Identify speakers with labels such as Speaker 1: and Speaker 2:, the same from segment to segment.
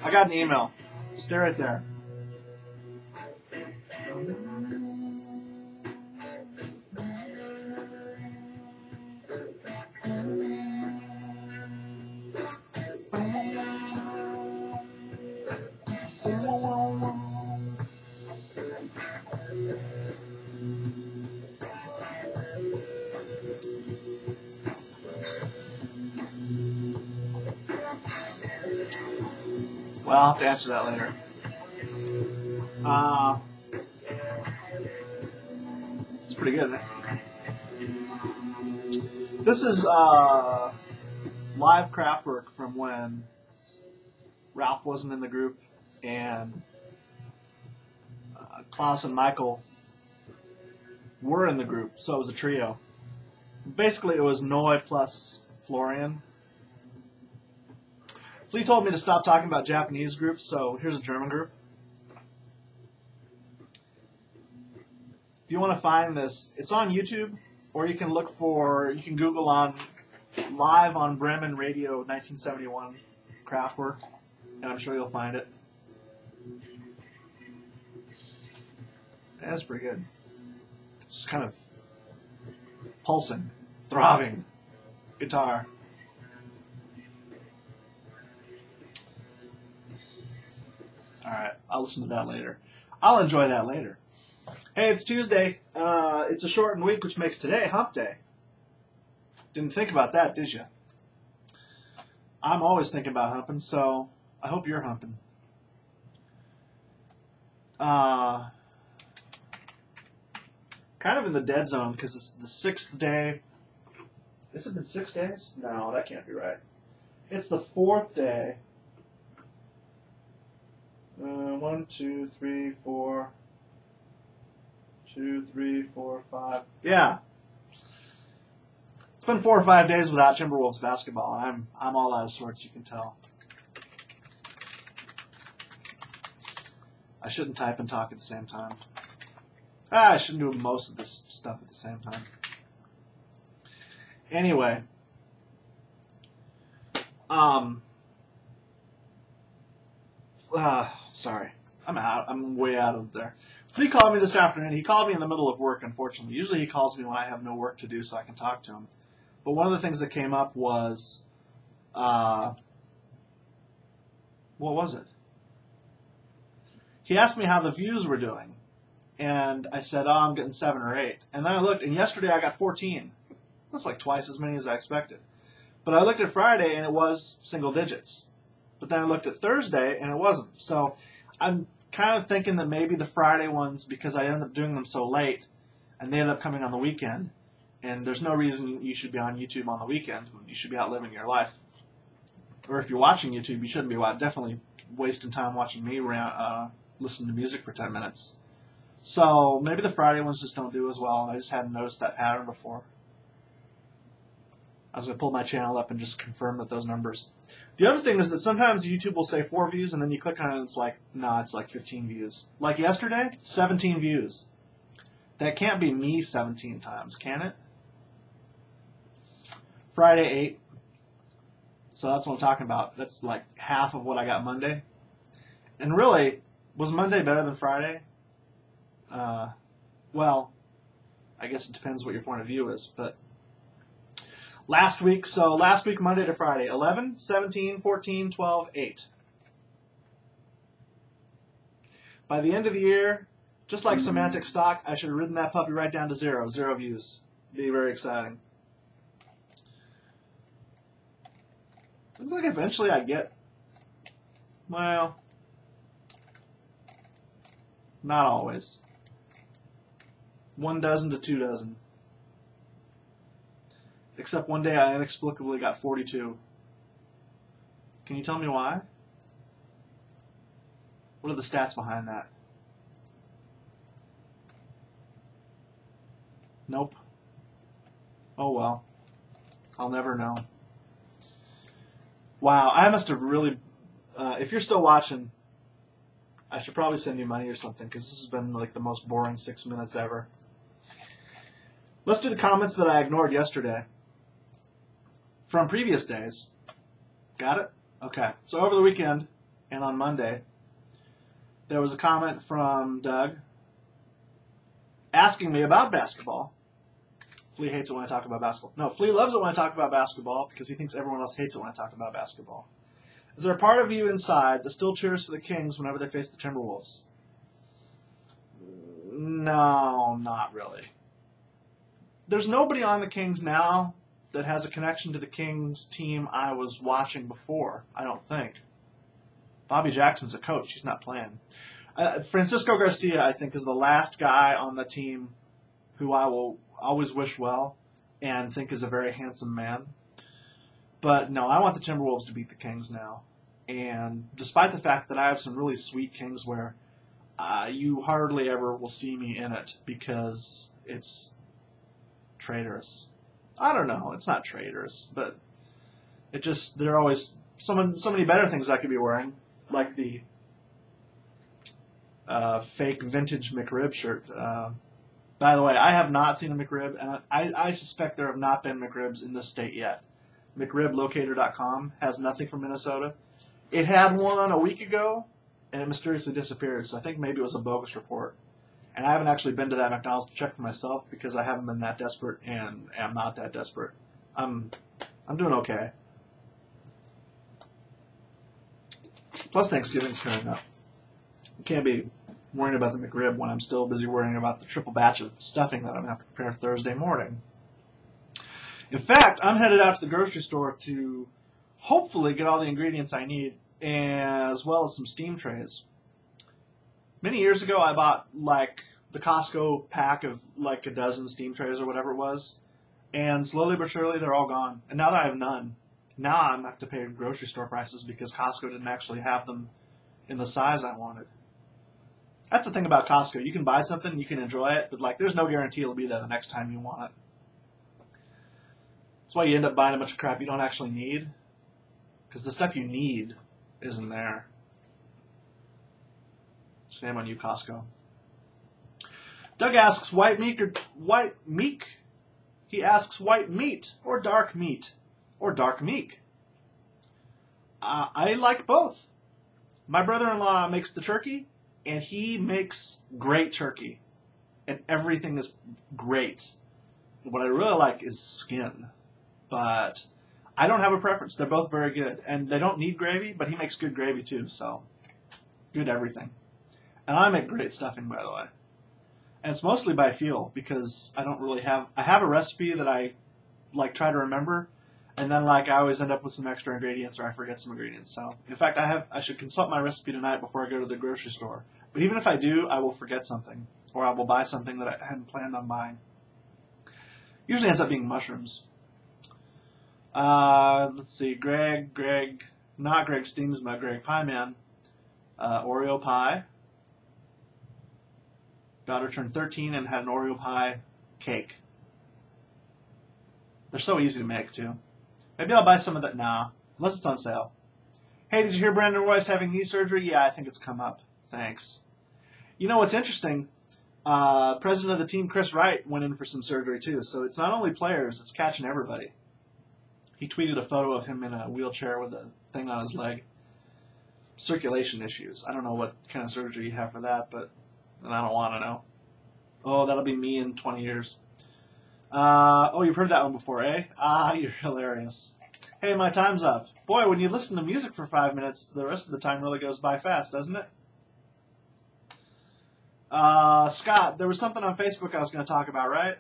Speaker 1: I got an email. Stay right there. Well, I'll have to answer that later. It's pretty good, isn't it? This is live craft work from when Ralph wasn't in the group and Klaus and Michael were in the group, so it was a trio. Basically, it was Noi plus Florian. Flea told me to stop talking about Japanese groups, so here's a German group. If you want to find this, it's on YouTube, or you can Google on Live on Bremen Radio 1971 Kraftwerk, and I'm sure you'll find it. That's pretty good. It's just kind of pulsing, throbbing guitar. Alright, I'll listen to that later. I'll enjoy that later. Hey, it's Tuesday. It's a shortened week, which makes today Hump Day. Didn't think about that, did you? I'm always thinking about humping, so I hope you're humping. Kind of in the dead zone, because it's the 6th day. Has it been 6 days? No, that can't be right. It's the 4th day. 1, 2, 3, 4. 2, 3, 4, 5. Yeah. It's been 4 or 5 days without Timberwolves basketball. I'm all out of sorts, you can tell. I shouldn't type and talk at the same time. I shouldn't do most of this stuff at the same time. Anyway. Sorry. I'm out. I'm way out of there. Flea called me this afternoon. He called me in the middle of work, unfortunately. Usually he calls me when I have no work to do so I can talk to him. But one of the things that came up was, what was it? He asked me how the views were doing. And I said, oh, I'm getting 7 or 8. And then I looked, and yesterday I got 14. That's like twice as many as I expected. But I looked at Friday, and it was single digits. But then I looked at Thursday, and it wasn't. So I'm kind of thinking that maybe the Friday ones, because I ended up doing them so late, and they ended up coming on the weekend, and there's no reason you should be on YouTube on the weekend. You should be out living your life. Or if you're watching YouTube, you shouldn't be definitely wasting time watching me listen to music for 10 minutes. So maybe the Friday ones just don't do as well, and I just hadn't noticed that pattern before. I was going to pull my channel up and just confirm that those numbers. The other thing is that sometimes YouTube will say 4 views, and then you click on it, and it's like, nah, it's like 15 views. Like yesterday, 17 views. That can't be me 17 times, can it? Friday, 8. So that's what I'm talking about. That's like half of what I got Monday. And really, was Monday better than Friday? Well, I guess it depends what your point of view is, but last week Monday to Friday, 11, 17, 14, 12, 8. By the end of the year, just like semantic stock, I should have ridden that puppy right down to 0. 0 views. Be very exciting. Looks like eventually I get, well, not always. 1 dozen to 2 dozen. Except one day I inexplicably got 42. Can you tell me why? What are the stats behind that? Nope. Oh well. I'll never know. Wow, I must have really... if you're still watching, I should probably send you money or something, because this has been like the most boring 6 minutes ever. Let's do the comments that I ignored yesterday from previous days. Got it? Okay. So over the weekend, and on Monday, there was a comment from Doug asking me about basketball. Flea hates it when I talk about basketball. No, Flea loves it when I talk about basketball because he thinks everyone else hates it when I talk about basketball. Is there a part of you inside that still cheers for the Kings whenever they face the Timberwolves? No, not really. There's nobody on the Kings now that has a connection to the Kings team I was watching before, I don't think. Bobby Jackson's a coach. He's not playing. Francisco Garcia, I think, is the last guy on the team who I will always wish well and think is a very handsome man. But no, I want the Timberwolves to beat the Kings now. And despite the fact that I have some really sweet Kings where you hardly ever will see me in it because it's traitorous. I don't know. It's not traitorous, but it just, there are always so many better things I could be wearing, like the fake vintage McRib shirt. By the way, I have not seen a McRib, and I suspect there have not been McRibs in this state yet. McRibLocator.com has nothing from Minnesota. It had one a week ago, and it mysteriously disappeared, so I think maybe it was a bogus report. And I haven't actually been to that McDonald's to check for myself because I haven't been that desperate and am not that desperate. I'm doing okay. Plus Thanksgiving's coming up. I can't be worrying about the McRib when I'm still busy worrying about the triple batch of stuffing that I'm going to have to prepare Thursday morning. In fact, I'm headed out to the grocery store to hopefully get all the ingredients I need, as well as some steam trays. Many years ago, I bought like the Costco pack of like a dozen steam trays or whatever it was, and slowly but surely they're all gone. And now that I have none, now I'm going to have to pay grocery store prices because Costco didn't actually have them in the size I wanted. That's the thing about Costco. You can buy something, you can enjoy it, but like there's no guarantee it'll be there the next time you want it. That's why you end up buying a bunch of crap you don't actually need, because the stuff you need isn't there. Shame on you, Costco. Doug asks white meat or white meek. He asks white meat or dark meat or dark meek. I like both. My brother-in-law makes the turkey, and he makes great turkey, and everything is great. What I really like is skin, but I don't have a preference. They're both very good, and they don't need gravy, but he makes good gravy too, so good everything. And I make great stuffing, by the way. And it's mostly by feel, because I don't really have... I have a recipe that I like try to remember, and then like I always end up with some extra ingredients or I forget some ingredients. So, in fact, I should consult my recipe tonight before I go to the grocery store. But even if I do, I will forget something, or I will buy something that I hadn't planned on buying. Usually ends up being mushrooms. Let's see, not Greg Steamsma, Greg Pieman, Oreo pie. Daughter turned 13 and had an Oreo pie cake. They're so easy to make, too. Maybe I'll buy some of that now, unless it's on sale. Hey, did you hear Brandon Royce having knee surgery? Yeah, I think it's come up. Thanks. You know what's interesting? President of the team, Chris Wright, went in for some surgery, too. So it's not only players, it's catching everybody. He tweeted a photo of him in a wheelchair with a thing on his leg. Circulation issues. I don't know what kind of surgery you have for that, but and I don't want to know. Oh, that'll be me in 20 years. Oh, you've heard that one before, eh? Ah, you're hilarious. Hey, my time's up. Boy, when you listen to music for 5 minutes, the rest of the time really goes by fast, doesn't it? Scott, there was something on Facebook I was going to talk about, right?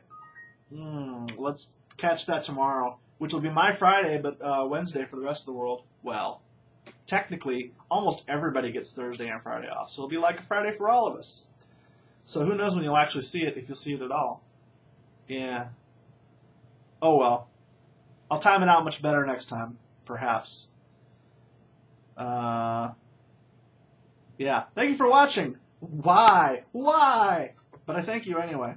Speaker 1: Let's catch that tomorrow, which will be my Friday, but Wednesday for the rest of the world. Well, technically, almost everybody gets Thursday and Friday off, so it'll be like a Friday for all of us. So who knows when you'll actually see it, if you'll see it at all. Yeah. Oh well. I'll time it out much better next time, perhaps. Yeah. Thank you for watching. Why? Why? But I thank you anyway.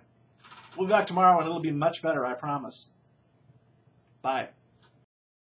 Speaker 1: We'll be back tomorrow and it'll be much better, I promise. Bye.